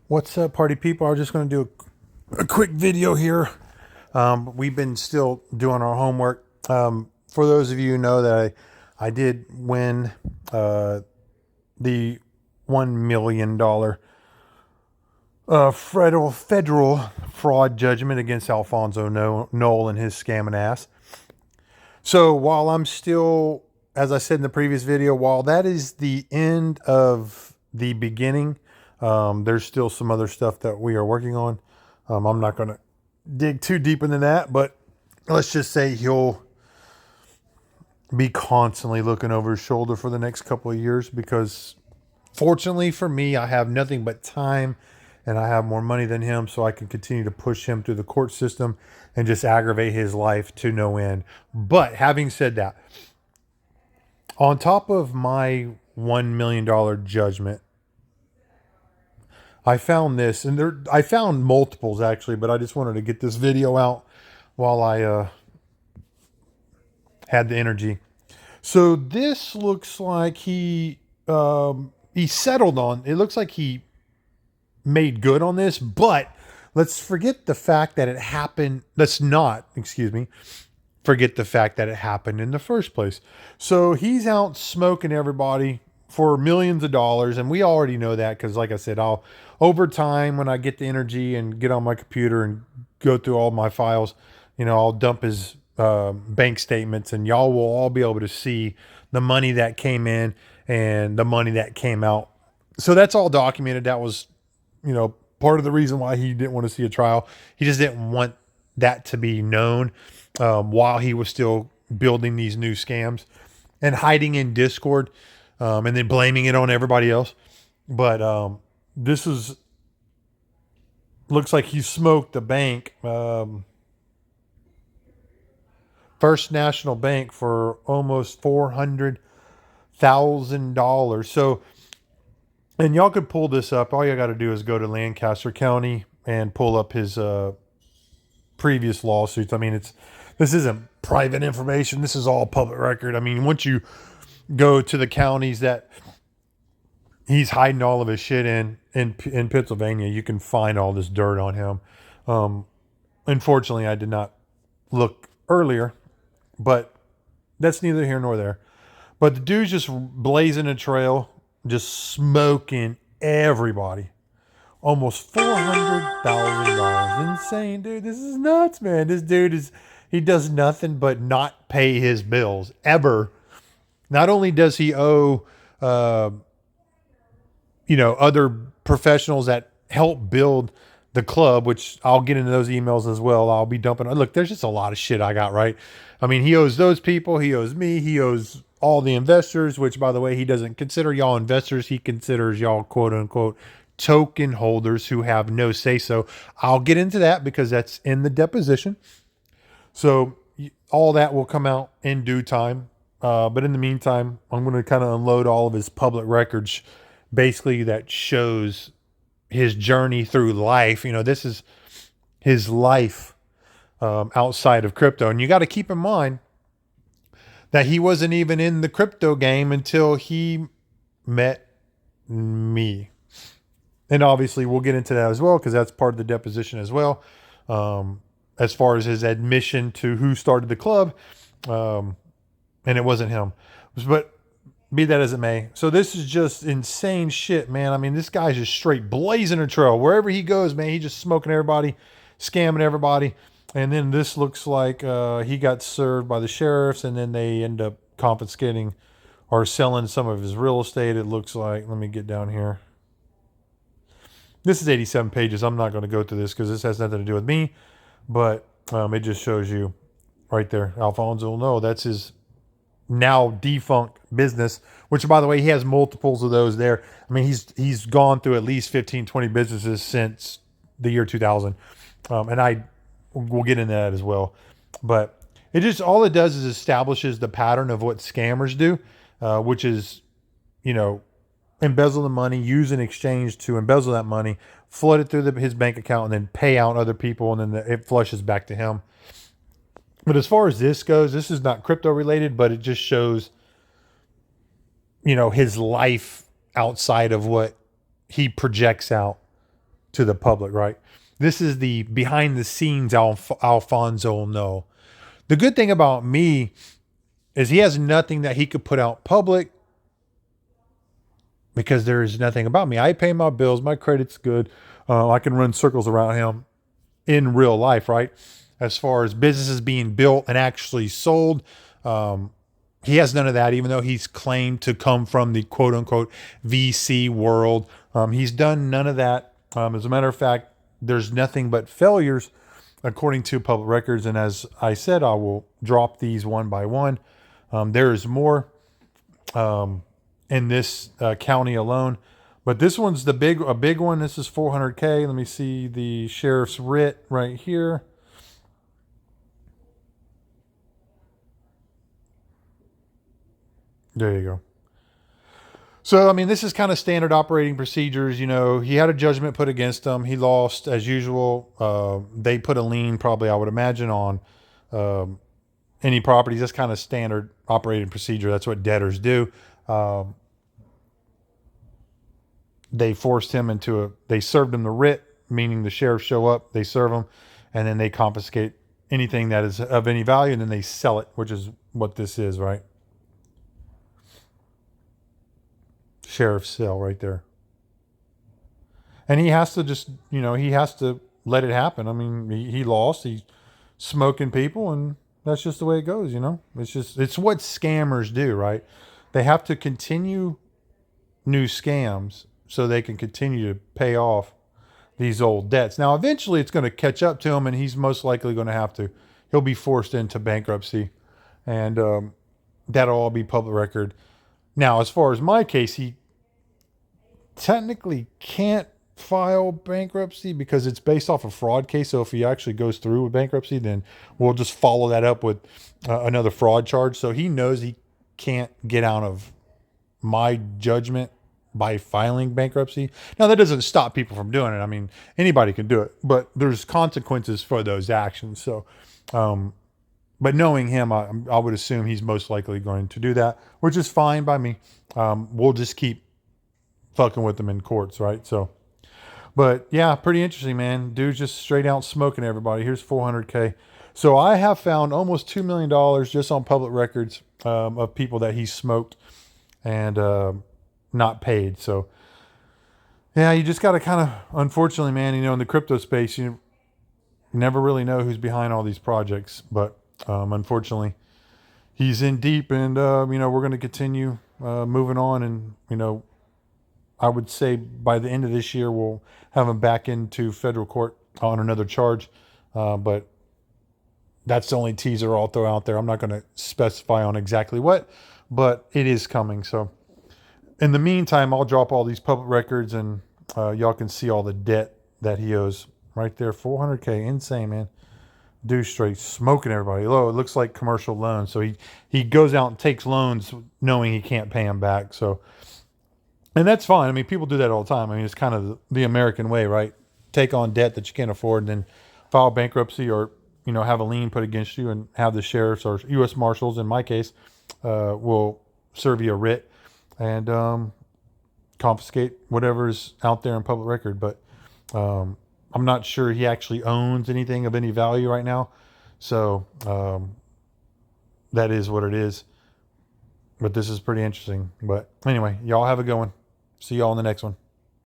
What's up, party people? I'm just going to do a quick video here. We've been still doing our homework. For those of you who know that I did win the $1 million federal fraud judgment against Alfonso Knoll and his scamming ass. So while I'm still, as I said in the previous video, while that is the end of the beginning, there's still some other stuff that we are working on. I'm not going to dig too deep into that, but let's just say he'll be constantly looking over his shoulder for the next couple of years because fortunately for me, I have nothing but time and I have more money than him, so I can continue to push him through the court system and just aggravate his life to no end. But having said that, on top of my $1 million judgment, I found this, and I found multiples actually, but I just wanted to get this video out while I had the energy. So this looks like he settled on. It looks like he made good on this, but let's forget the fact that it happened. Let's not, forget the fact that it happened in the first place. So he's out smoking everybody for millions of dollars, and we already know that because, like I said, I'll over time when I get the energy and get on my computer and go through all my files, I'll dump his bank statements, and y'all will all be able to see the money that came in and the money that came out. So that's all documented. That was, part of the reason why he didn't want to see a trial. He just didn't want that to be known while he was still building these new scams and hiding in Discord and then blaming it on everybody else. But this is looks like he smoked the bank, First National Bank, for almost $400,000. So, and y'all could pull this up. All you got to do is go to Lancaster County and pull up his previous lawsuits. I mean, this isn't private information. This is all public record. I mean, once you go to the counties that he's hiding all of his shit in Pennsylvania, you can find all this dirt on him. Unfortunately, I did not look earlier, but that's neither here nor there. But the dude's just blazing a trail, just smoking everybody. Almost $400,000. Insane, dude. This is nuts, man. This dude he does nothing but not pay his bills ever. Not only does he owe, other professionals that help build the club, which I'll get into those emails as well. I'll be dumping. Look, there's just a lot of shit I got, right? I mean, he owes those people. He owes me. He owes all the investors, which, by the way, he doesn't consider y'all investors. He considers y'all, quote unquote, token holders who have no say so. I'll get into that because that's in the deposition. So all that will come out in due time. But in the meantime, I'm going to kind of unload all of his public records, basically, that shows his journey through life. This is his life outside of crypto. And you got to keep in mind that he wasn't even in the crypto game until he met me. And obviously we'll get into that as well because that's part of the deposition as well. As far as his admission to who started the club. And it wasn't him. But be that as it may. So this is just insane shit, man. I mean, this guy's just straight blazing a trail. Wherever he goes, man, he's just smoking everybody, scamming everybody. And then this looks like he got served by the sheriffs, and then they end up confiscating or selling some of his real estate. It looks like, let me get down here. This is 87 pages. I'm not going to go through this because this has nothing to do with me, but it just shows you right there. Alfonso Knoll, that's his now defunct business, which, by the way, he has multiples of those there. I mean, he's gone through at least 15, 20 businesses since the year 2000. And we'll get into that as well. But all it does is establishes the pattern of what scammers do, which is, embezzle the money, use an exchange to embezzle that money, flood it through his bank account, and then pay out other people, and then it flushes back to him. But as far as this goes, this is not crypto related, but it just shows, his life outside of what he projects out to the public, right? This is the behind the scenes Alfonso Knoll. The good thing about me is he has nothing that he could put out public because there is nothing about me. I pay my bills. My credit's good. I can run circles around him in real life, right? As far as businesses being built and actually sold, he has none of that, even though he's claimed to come from the quote unquote VC world. He's done none of that. As a matter of fact, there's nothing but failures according to public records. And as I said, I will drop these one by one. There is more in this county alone, but this one's a big one. This is 400K. Let me see the sheriff's writ right here. There you go. So, I mean, this is kind of standard operating procedures. You know, he had a judgment put against him. He lost as usual. They put a lien, probably, I would imagine, on any properties. That's kind of standard operating procedure. That's what debtors do. They forced him they served him the writ, meaning the sheriff show up, they serve him, and then they confiscate anything that is of any value, and then they sell it, which is what this is, right? Sheriff's sale right there. And he has to just, he has to let it happen. I mean, he lost, he's smoking people, and that's just the way it goes, it's what scammers do, right? They have to continue new scams so they can continue to pay off these old debts. Now, eventually it's going to catch up to him, and he's most likely going to he'll be forced into bankruptcy, and that'll all be public record. Now, as far as my case, he technically can't file bankruptcy because it's based off a fraud case. So if he actually goes through with bankruptcy, then we'll just follow that up with another fraud charge. So he knows he can't get out of my judgment by filing bankruptcy. Now, that doesn't stop people from doing it. I mean, anybody can do it, but there's consequences for those actions. So, but knowing him, I would assume he's most likely going to do that, which is fine by me. We'll just keep fucking with them in courts, right? So, but yeah, pretty interesting, man. Dude's just straight out smoking everybody. Here's 400K. So I have found almost $2 million just on public records of people that he smoked and not paid. So yeah, you just got to kind of, unfortunately, man, in the crypto space, you never really know who's behind all these projects. But unfortunately, he's in deep, and we're going to continue moving on, and I would say by the end of this year we'll have him back into federal court on another charge, but that's the only teaser I'll throw out there. I'm not going to specify on exactly what, but it is coming. So in the meantime, I'll drop all these public records, and y'all can see all the debt that he owes right there. 400K, insane, man. Dude straight smoking everybody. Low, it looks like commercial loans. So he goes out and takes loans knowing he can't pay them back. So, and that's fine. I mean, people do that all the time. I mean, it's kind of the American way, right? Take on debt that you can't afford, and then file bankruptcy, or have a lien put against you, and have the sheriffs or U.S. Marshals, in my case, will serve you a writ and confiscate whatever's out there in public record. But I'm not sure he actually owns anything of any value right now. So that is what it is. But this is pretty interesting. But anyway, y'all have a good one. See y'all in the next one.